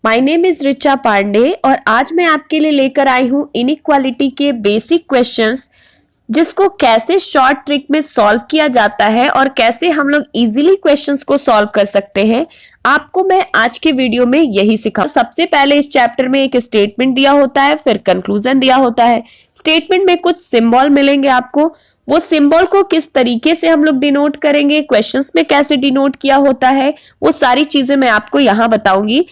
My name is Richa Pandey और आज मैं आपके लिए लेकर आई हूँ इनइक्वालिटी के बेसिक क्वेश्चंस, जिसको कैसे शॉर्ट ट्रिक में सॉल्व किया जाता है और कैसे हम लोग इजीली क्वेश्चंस को सॉल्व कर सकते हैं। आपको मैं आज के वीडियो में यही सिखा। सबसे पहले इस चैप्टर में एक स्टेटमेंट दिया होता है, फिर कंक्लूजन दिया होता है। स्टेटमेंट में कुछ सिंबल मिलेंगे आपको, वो सिंबल को किस तरीके से हम लोग डिनोट करेंगे, क्वेश्चंस में कैसे डिनोट किया होता है, वो सारी चीजें मैं आपको यहाँ बताऊंगी।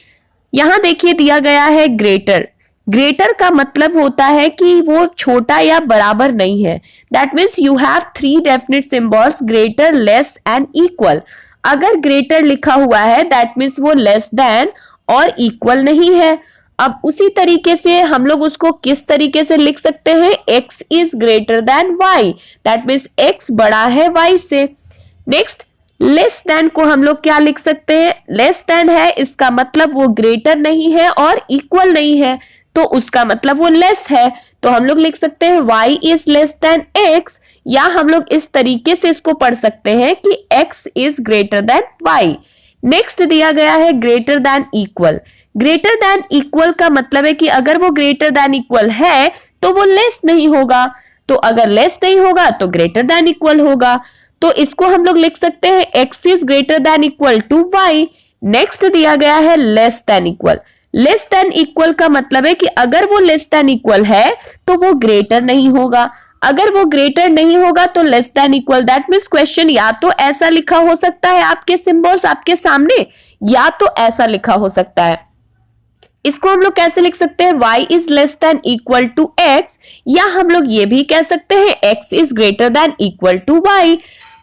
यहाँ देखिए दिया गया है ग्रेटर। ग्रेटर का मतलब होता है कि वो छोटा या बराबर नहीं है। That means you have three definite symbols, greater, less and equal. अगर ग्रेटर लिखा हुआ है दैट मीन्स वो लेस देन और इक्वल नहीं है। अब उसी तरीके से हम लोग उसको किस तरीके से लिख सकते हैं, x is greater then y, that means x बड़ा है y से। नेक्स्ट, लेस देन को हम लोग क्या लिख सकते हैं, लेस देन है इसका मतलब वो ग्रेटर नहीं है और इक्वल नहीं है, तो उसका मतलब वो लेस है, तो हम लोग लिख सकते हैं y is less then x, या हम लोग इस तरीके से इसको पढ़ सकते हैं कि x is greater then y। Next दिया गया है greater than equal. Greater than equal का मतलब है कि अगर वो ग्रेटर देन इक्वल है तो वो लेस नहीं होगा, तो अगर लेस नहीं होगा तो ग्रेटर देन इक्वल होगा, तो इसको हम लोग लिख सकते हैं x is greater than equal to y। Next दिया गया है less than equal. Less than equal का मतलब है कि अगर वो लेस देन इक्वल है तो वो ग्रेटर नहीं होगा, अगर वो ग्रेटर नहीं होगा तो less than equal. That means question या तो ऐसा लिखा हो सकता है आपके सिंबल्स आपके सामने, या तो ऐसा लिखा हो सकता है। इसको हम लोग कैसे लिख सकते हैं, y is less than equal to x, या हम लोग ये भी कह सकते हैं x is greater than equal to y।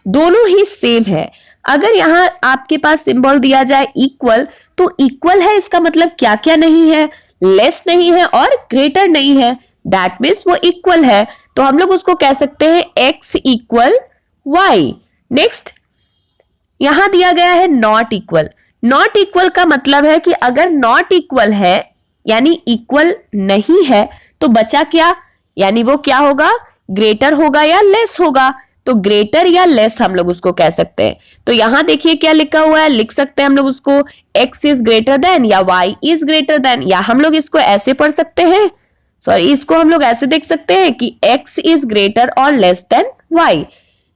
दोनों ही सेम है। अगर यहाँ आपके पास सिंबल दिया जाए इक्वल, तो इक्वल है इसका मतलब क्या क्या नहीं है, लेस नहीं है और ग्रेटर नहीं है, दैट मीन्स वो इक्वल है, तो हम लोग उसको कह सकते हैं x इक्वल y। नेक्स्ट, यहां दिया गया है नॉट इक्वल। नॉट इक्वल का मतलब है कि अगर नॉट इक्वल है यानी इक्वल नहीं है तो बचा क्या, यानी वो क्या होगा, ग्रेटर होगा या लेस होगा, तो ग्रेटर या लेस हम लोग उसको कह सकते हैं। तो यहां देखिए क्या लिखा हुआ है, लिख सकते हैं हम लोग उसको x इज ग्रेटर देन या y इज ग्रेटर देन, या हम लोग इसको ऐसे पढ़ सकते हैं, सॉरी इसको हम लोग ऐसे देख सकते हैं कि x इज ग्रेटर और लेस देन y।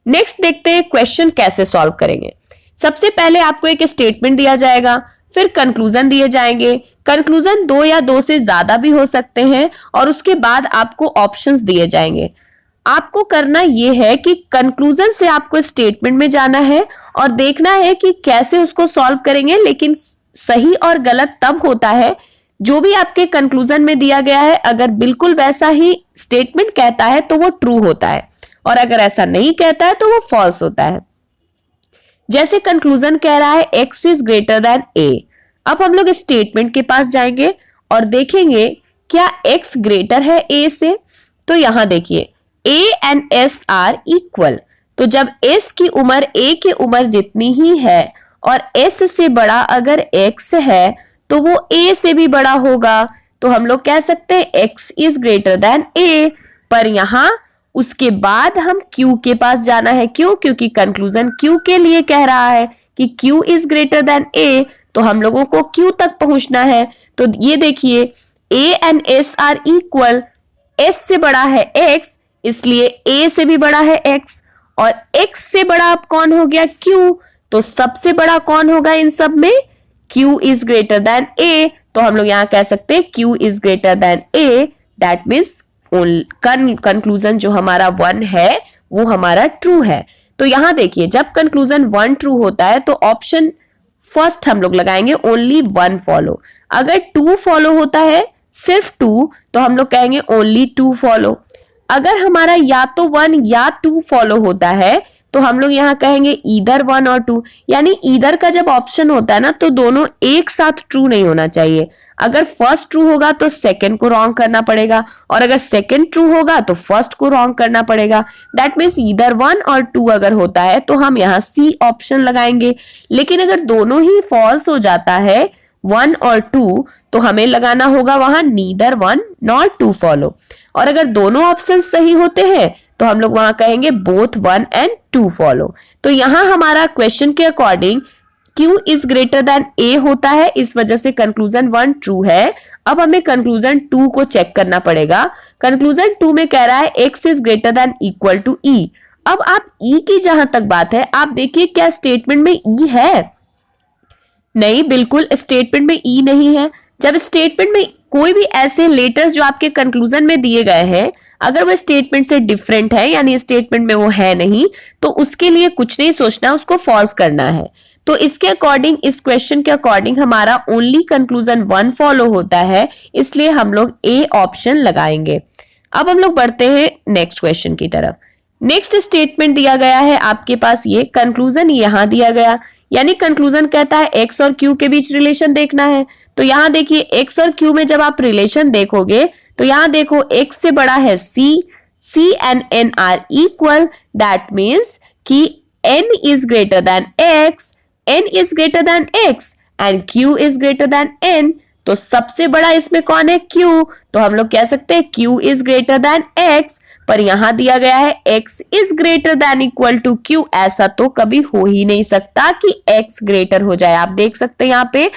नेक्स्ट देखते हैं क्वेश्चन कैसे सॉल्व करेंगे। सबसे पहले आपको एक स्टेटमेंट दिया जाएगा, फिर कंक्लूजन दिए जाएंगे। कंक्लूजन दो या दो से ज्यादा भी हो सकते हैं, और उसके बाद आपको ऑप्शंस दिए जाएंगे। आपको करना यह है कि कंक्लूजन से आपको स्टेटमेंट में जाना है और देखना है कि कैसे उसको सॉल्व करेंगे। लेकिन सही और गलत तब होता है जो भी आपके कंक्लूजन में दिया गया है, अगर बिल्कुल वैसा ही स्टेटमेंट कहता है तो वो ट्रू होता है, और अगर ऐसा नहीं कहता है तो वो फॉल्स होता है। जैसे कंक्लूजन कह रहा है x is greater then a। अब हम लोग स्टेटमेंट के पास जाएंगे और देखेंगे क्या x ग्रेटर है a से। तो यहां देखिए a and s are equal, तो जब s की उम्र a की उम्र जितनी ही है और s से बड़ा अगर x है तो वो a से भी बड़ा होगा, तो हम लोग कह सकते हैं x is greater then a। पर यहां उसके बाद हम Q के पास जाना है, क्यों, क्योंकि कंक्लूजन Q के लिए कह रहा है कि Q is greater then A, तो हम लोगों को Q तक पहुंचना है। तो ये देखिए A and S are equal, S से बड़ा है X इसलिए A से भी बड़ा है X, और X से बड़ा अब कौन हो गया, Q, तो सबसे बड़ा कौन होगा इन सब में, Q is greater then A, तो हम लोग यहाँ कह सकते हैं Q is greater then A। That means conclusion जो हमारा 1 है वो हमारा ट्रू है। तो यहां देखिए जब कंक्लूजन 1 ट्रू होता है तो ऑप्शन फर्स्ट हम लोग लगाएंगे ओनली 1 फॉलो। अगर 2 फॉलो होता है, सिर्फ 2, तो हम लोग कहेंगे ओनली 2 फॉलो। अगर हमारा या तो 1 या 2 फॉलो होता है तो हम लोग यहाँ कहेंगे ईदर 1 और 2। यानी ईदर का जब ऑप्शन होता है ना तो दोनों एक साथ ट्रू नहीं होना चाहिए। अगर फर्स्ट ट्रू होगा तो सेकंड को रॉन्ग करना पड़ेगा, और अगर सेकंड ट्रू होगा तो फर्स्ट को रॉन्ग करना पड़ेगा। दैट मीन्स ईदर 1 और 2 अगर होता है तो हम यहाँ सी ऑप्शन लगाएंगे। लेकिन अगर दोनों ही फॉल्स हो जाता है 1 और 2, तो हमें लगाना होगा वहां नीदर 1 नॉर 2 फॉलो। और अगर दोनों ऑप्शन सही होते हैं तो हम लोग वहां कहेंगे बोथ 1 एंड 2 फॉलो। तो यहां हमारा क्वेश्चन के according Q is greater then A होता है, इस वजह से कंक्लूजन 1 ट्रू है। अब हमें कंक्लूजन 2 को चेक करना पड़ेगा। कंक्लूजन 2 में कह रहा है X is greater than equal to E। अब आप E की जहां तक बात है, आप देखिए क्या स्टेटमेंट में E है? नहीं, बिल्कुल स्टेटमेंट में E नहीं है। जब स्टेटमेंट में कोई भी ऐसे लेटर्स जो आपके कंक्लूजन में दिए गए हैं, अगर वो स्टेटमेंट से डिफरेंट है यानी स्टेटमेंट में वो है नहीं, तो उसके लिए कुछ नहीं सोचना, उसको फॉल्स करना है। तो इसके अकॉर्डिंग, इस क्वेश्चन के अकॉर्डिंग हमारा ओनली कंक्लूजन 1 फॉलो होता है, इसलिए हम लोग ए ऑप्शन लगाएंगे। अब हम लोग बढ़ते हैं नेक्स्ट क्वेश्चन की तरफ। नेक्स्ट स्टेटमेंट दिया गया है आपके पास, ये कंक्लूजन यहां दिया गया, यानी कंक्लूजन कहता है एक्स और क्यू के बीच रिलेशन देखना है। तो यहां देखिए एक्स और क्यू में जब आप रिलेशन देखोगे तो यहां देखो एक्स से बड़ा है C, C and N are equal, that means कि N is greater than X, N is greater than X and Q is greater than N. तो सबसे बड़ा इसमें कौन है? Q। तो हम लोग कह सकते हैं Q is greater than X, पर यहां दिया गया है X is greater than equal to Q। ऐसा तो कभी हो ही नहीं सकता कि X ग्रेटर हो जाए। आप देख सकते हैं यहाँ पे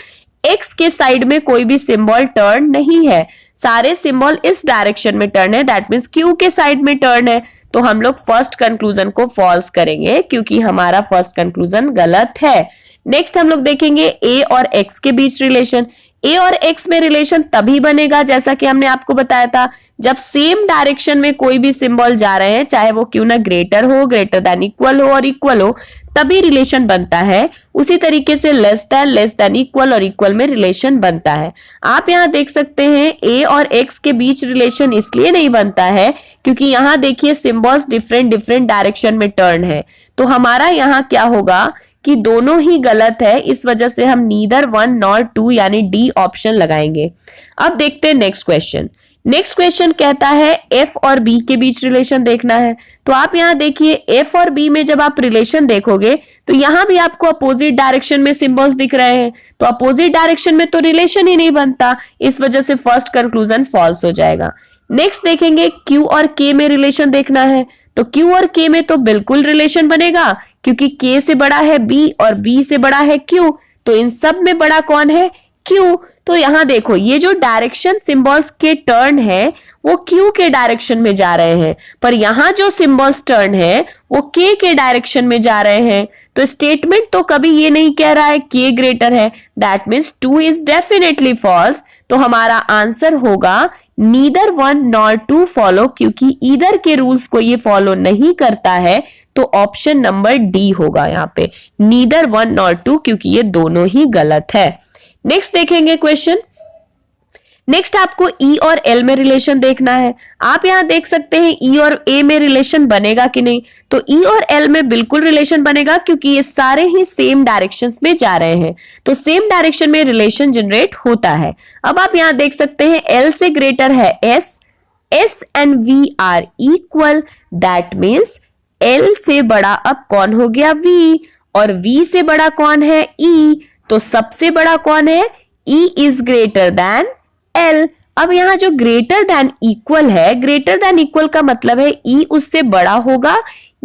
X के साइड में कोई भी सिंबल टर्न नहीं है, सारे सिंबल इस डायरेक्शन में टर्न है, दैट मीन्स Q के साइड में टर्न है। तो हम लोग फर्स्ट कंक्लूजन को फॉल्स करेंगे क्योंकि हमारा फर्स्ट कंक्लूजन गलत है। नेक्स्ट हम लोग देखेंगे A और X के बीच रिलेशन। A और X में रिलेशन तभी बनेगा, जैसा कि हमने आपको बताया था, जब सेम डायरेक्शन में कोई भी सिंबल जा रहे हैं, चाहे वो क्यों ना ग्रेटर हो, ग्रेटर देन इक्वल हो और इक्वल हो, तभी रिलेशन बनता है। उसी तरीके से लेस देन इक्वल और इक्वल में रिलेशन बनता है। आप यहाँ देख सकते हैं A और X के बीच रिलेशन इसलिए नहीं बनता है क्योंकि यहाँ देखिए सिंबल्स डिफरेंट डायरेक्शन में टर्न है। तो हमारा यहाँ क्या होगा कि दोनों ही गलत है, इस वजह से हम नीदर 1 नॉर 2 यानी डी ऑप्शन लगाएंगे। अब देखते हैं नेक्स्ट क्वेश्चन। नेक्स्ट क्वेश्चन कहता है F और B के बीच रिलेशन देखना है। तो आप यहाँ देखिए F और B में जब आप रिलेशन देखोगे तो यहाँ भी आपको अपोजिट डायरेक्शन में सिंबल्स दिख रहे हैं, तो अपोजिट डायरेक्शन में तो रिलेशन ही नहीं बनता, इस वजह से फर्स्ट कंक्लूजन फॉल्स हो जाएगा। नेक्स्ट देखेंगे Q और K में रिलेशन देखना है। तो Q और K में तो बिल्कुल रिलेशन बनेगा क्योंकि K से बड़ा है B और B से बड़ा है Q, तो इन सब में बड़ा कौन है? Q। तो यहां देखो ये जो डायरेक्शन सिंबल्स के टर्न है वो Q के डायरेक्शन में जा रहे हैं, पर यहां जो सिंबल्स टर्न है वो K के डायरेक्शन में जा रहे हैं। तो स्टेटमेंट तो कभी ये नहीं कह रहा है K ग्रेटर है, that means 2 is definitely false. तो हमारा आंसर होगा नीदर 1 नॉर 2 फॉलो, क्योंकि ईदर के रूल्स को ये फॉलो नहीं करता है, तो ऑप्शन नंबर डी होगा यहाँ पे, नीदर 1 नॉर 2, क्योंकि ये दोनों ही गलत है। नेक्स्ट देखेंगे क्वेश्चन। नेक्स्ट आपको E और L में रिलेशन देखना है। आप यहां देख सकते हैं E और A में रिलेशन बनेगा कि नहीं। तो E और L में बिल्कुल रिलेशन बनेगा क्योंकि ये सारे ही सेम डायरेक्शंस में जा रहे हैं, तो सेम डायरेक्शन में रिलेशन जनरेट होता है। अब आप यहां देख सकते हैं L से ग्रेटर है S, S and V are equal, that means L से बड़ा अब कौन हो गया? V, और V से बड़ा कौन है? E। तो सबसे बड़ा कौन है? E is greater than L। अब यहां जो ग्रेटर देन इक्वल है, ग्रेटर देन इक्वल का मतलब है E उससे बड़ा होगा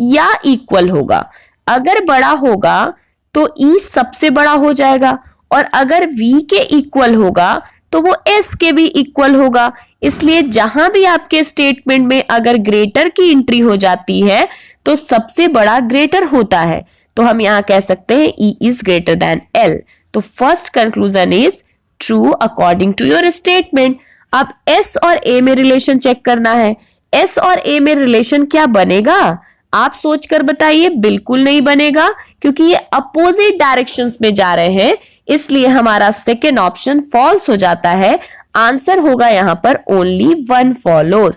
या इक्वल होगा। अगर बड़ा होगा तो E सबसे बड़ा हो जाएगा, और अगर V के इक्वल होगा तो वो S के भी इक्वल होगा। इसलिए जहां भी आपके स्टेटमेंट में अगर ग्रेटर की एंट्री हो जाती है तो सबसे बड़ा ग्रेटर होता है। तो हम यहां कह सकते हैं E is greater than L। तो first conclusion is true according to your statement. अब S और A में रिलेशन चेक करना है। S और A में रिलेशन क्या बनेगा? आप सोचकर बताइए। बिल्कुल नहीं बनेगा क्योंकि ये अपोजिट डायरेक्शंस में जा रहे हैं, इसलिए हमारा सेकेंड ऑप्शन फॉल्स हो जाता है। आंसर होगा यहां पर ओनली 1 फॉलोज।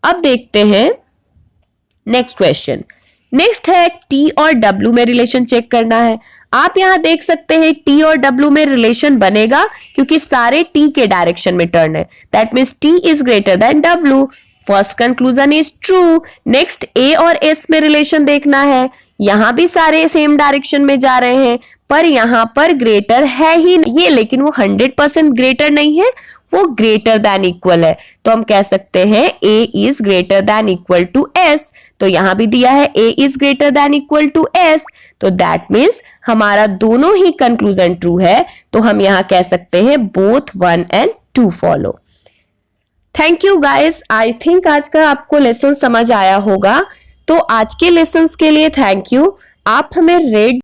अब देखते हैं नेक्स्ट क्वेश्चन। नेक्स्ट है T और W में रिलेशन चेक करना है। आप यहां देख सकते हैं T और W में रिलेशन बनेगा क्योंकि सारे T के डायरेक्शन में टर्न है, that means T is greater than W। First conclusion is true. Next A और एस में रिलेशन देखना है, यहां भी सारे सेम डायरेक्शन में जा रहे हैं, पर यहां पर ग्रेटर है ही ये, लेकिन वो 100% ग्रेटर नहीं है, वो ग्रेटर देन इक्वल है। तो हम कह सकते हैं A is greater than equal to S. तो यहां भी दिया है A is greater than equal to S, तो दैट मीन्स हमारा दोनों ही कंक्लूजन ट्रू है। तो हम यहां कह सकते हैं both 1 and 2 follow. Thank you guys, I think आज का आपको लेसन समझ आया होगा। तो आज के लेसन्स के लिए थैंक यू। आप हमें रेट